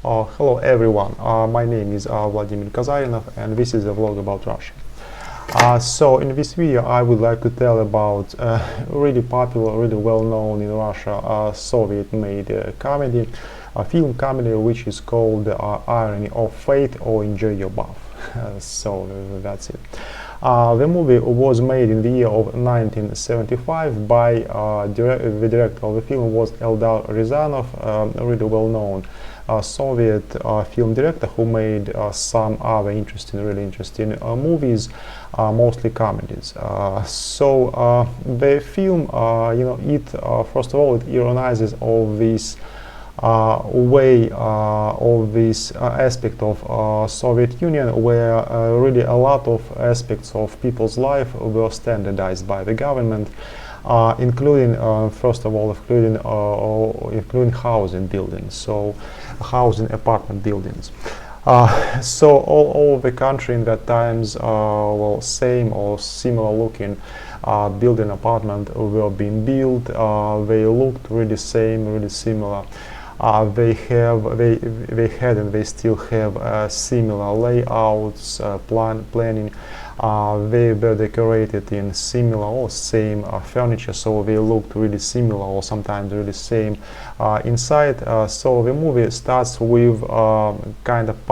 Hello everyone, my name is Vladimir Kazarinov and this is a vlog about Russia. So in this video I would like to tell about really popular, really well known in Russia Soviet-made comedy, a film comedy which is called Irony of Fate or Enjoy Your Buff. So that's it. The movie was made in the year of 1975 by the director of the film was Eldar Ryazanov, a really well known Soviet film director who made some other really interesting movies, mostly comedies. The film, first of all, it ironizes all this aspect of Soviet Union, where really a lot of aspects of people's life were standardized by the government, including housing buildings, so housing apartment buildings. So all of the country in that times, same or similar looking building apartment were being built. They looked really same, really similar. They had and they still have similar layouts, planning. They were decorated in similar or same furniture, so they looked really similar or sometimes really same inside. So the movie starts with kind of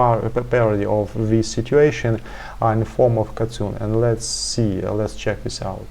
parody of this situation in the form of cartoon, and let's check this out.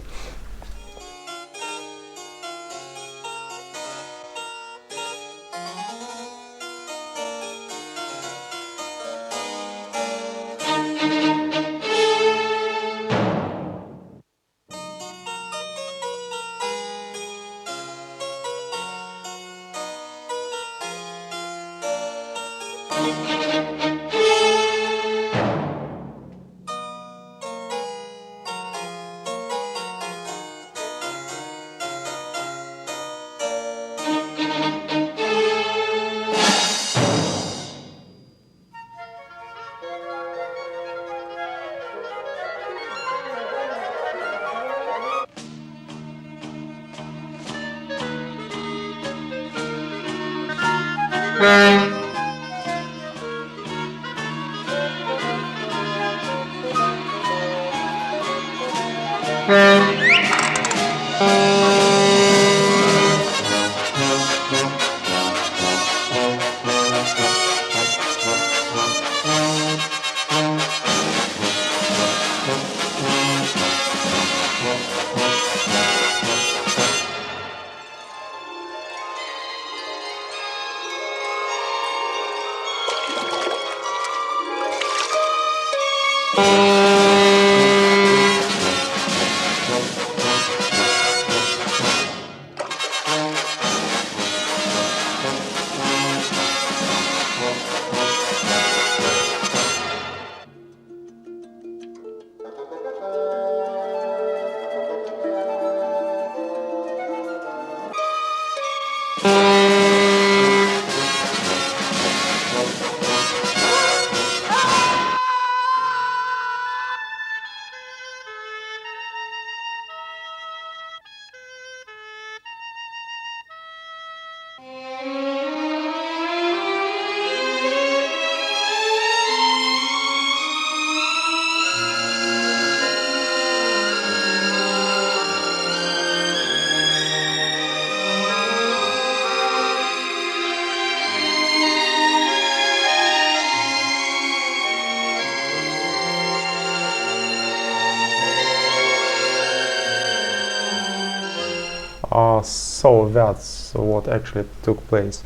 So that's what actually took place.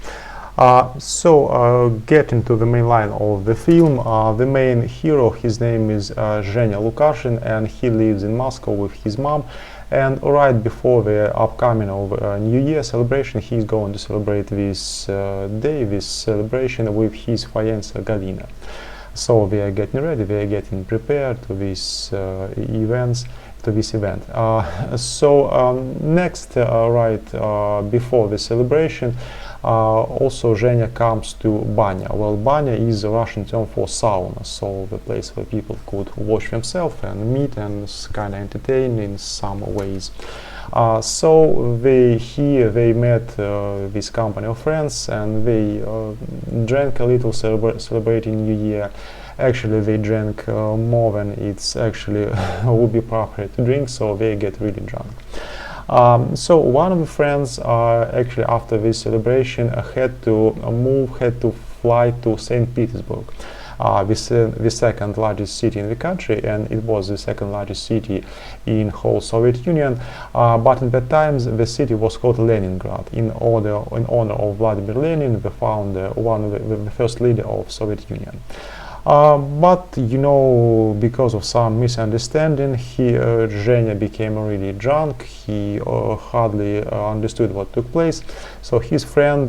Getting to the main line of the film, the main hero, his name is Zhenya Lukashin, and he lives in Moscow with his mom. And right before the upcoming of New Year celebration, he's going to celebrate this celebration with his fiancée Galina. So they are getting ready, they are getting prepared to this event. Next, before the celebration, also Zhenya comes to banya. Well, banya is a Russian term for sauna, so the place where people could wash themselves and meet and kind of entertain in some ways. So they met this company of friends, and they drank a little, celebrating New Year. Actually, they drank more than it's actually would be appropriate to drink, so they get really drunk. So one of the friends actually after this celebration had to fly to St. Petersburg, the second largest city in the country, and it was the second largest city in whole Soviet Union. But at that time, the city was called Leningrad in honor of Vladimir Lenin, the founder, one of the first leader of Soviet Union. But you know, because of some misunderstanding, Zhenya became really drunk. He hardly understood what took place. So his friend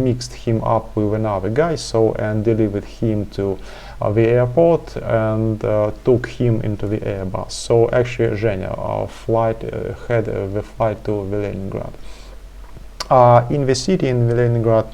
mixed him up with another guy, and delivered him to the airport and took him into the Airbus. So actually, Zhenya had the flight to the Leningrad. In the city in Leningrad,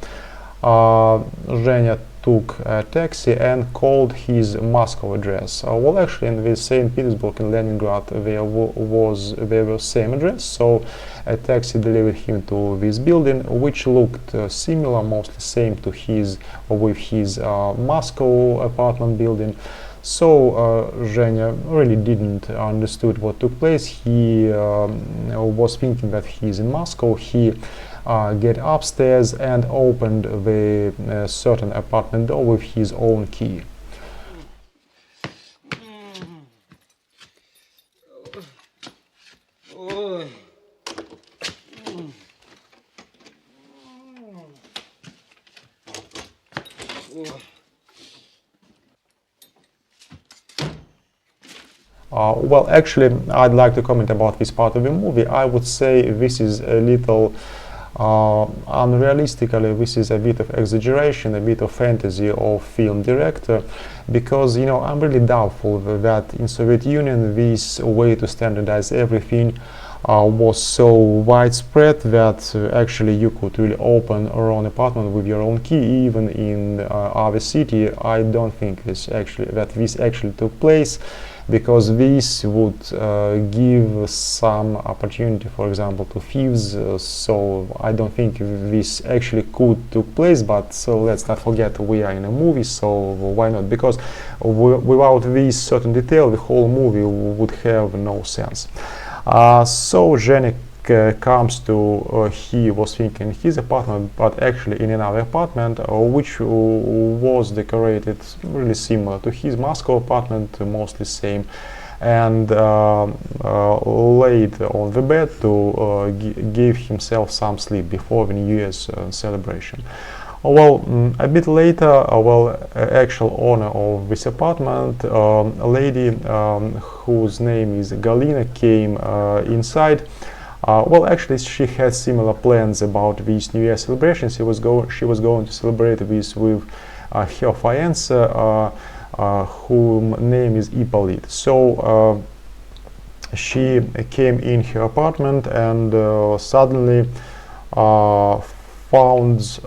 Zhenya took a taxi and called his Moscow address. Well, actually, in the St. Petersburg and Leningrad, there was same address. So a taxi delivered him to this building, which looked similar, mostly same to his Moscow apartment building. So Zhenya really didn't understood what took place. He was thinking that he's in Moscow. He get upstairs and opened the certain apartment door with his own key. Well, actually, I'd like to comment about this part of the movie. I would say this is a little unrealistically, this is a bit of exaggeration, a bit of fantasy of film director, because you know, I'm really doubtful that in Soviet Union this way to standardize everything was so widespread that actually you could really open your own apartment with your own key, even in other city. I don't think this actually took place, because this would give some opportunity, for example, to thieves. So I don't think this actually could took place. But so let's not forget, we are in a movie, so why not? Because without this certain detail, the whole movie would have no sense. So Zhenek comes to, he was thinking his apartment, but actually in another apartment, which was decorated really similar to his Moscow apartment, mostly same, and laid on the bed to give himself some sleep before the New Year's celebration. Well, a bit later, actual owner of this apartment, a lady whose name is Galina, came inside. Well, actually, she had similar plans about this New Year celebration. She was going to celebrate this with her fiancé, whom name is Ippolit. So she came in her apartment and suddenly found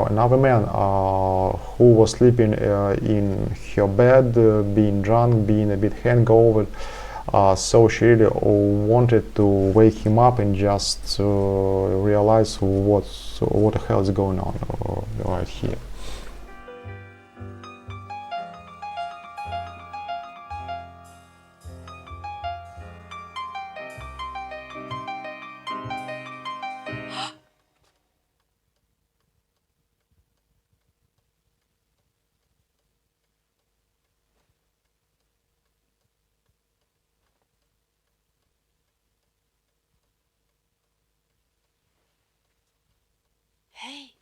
another man who was sleeping in her bed, being drunk, being a bit hangover. So she really wanted to wake him up and just realize what the hell is going on right here. Hey.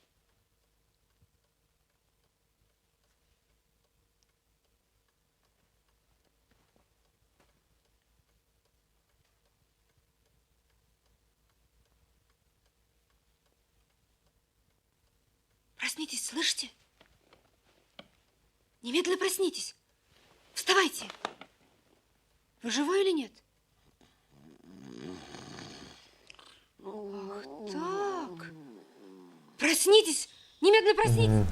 Проснитесь, слышите? Немедленно проснитесь. Вставайте. Вы живой или нет? Ах, так. Проснитесь. Немедленно проснитесь.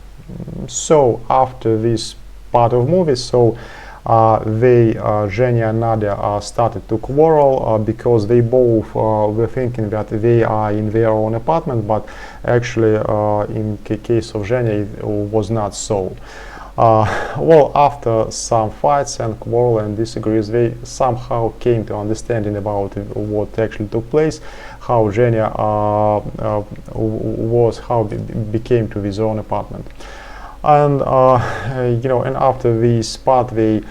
So after this part of movie, so Zhenya and Nadia started to quarrel because they both were thinking that they are in their own apartment, but actually in the case of Zhenya it was not so. Well, after some fights and quarrel and disagrees, they somehow came to understanding about what actually took place, how Zhenya became to his own apartment. And and after this part, they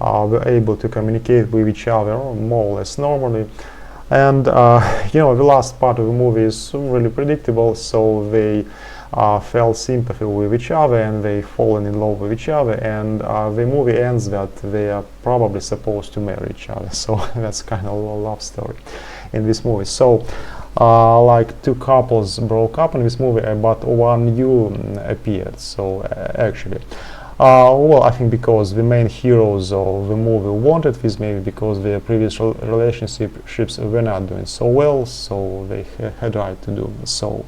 were able to communicate with each other more or less normally. And the last part of the movie is really predictable, so they felt sympathy with each other and they fallen in love with each other, and the movie ends that they are probably supposed to marry each other. So that's kind of a love story in this movie. So like two couples broke up in this movie, but one new appeared. So actually, well, I think because the main heroes of the movie wanted this, maybe because their previous relationships were not doing so well, so they had right to do so.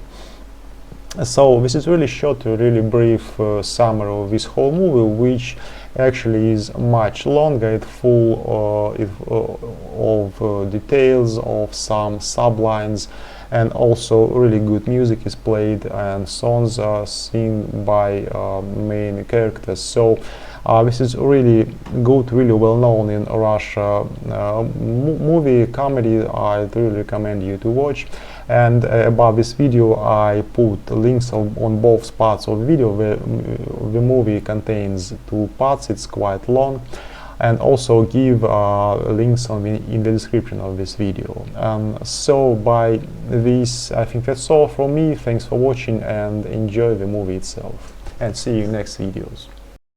So this is really short, a really brief summary of this whole movie, which actually is much longer. It's full of details, of some sublines, and also really good music is played and songs are sung by main characters. So this is really good, really well known in Russia movie comedy. I really recommend you to watch. And about this video, I put links on both parts of the video. The movie contains two parts, it's quite long, and also give links in the description of this video. So by this, I think that's all from me. Thanks for watching and enjoy the movie itself, and see you in next videos.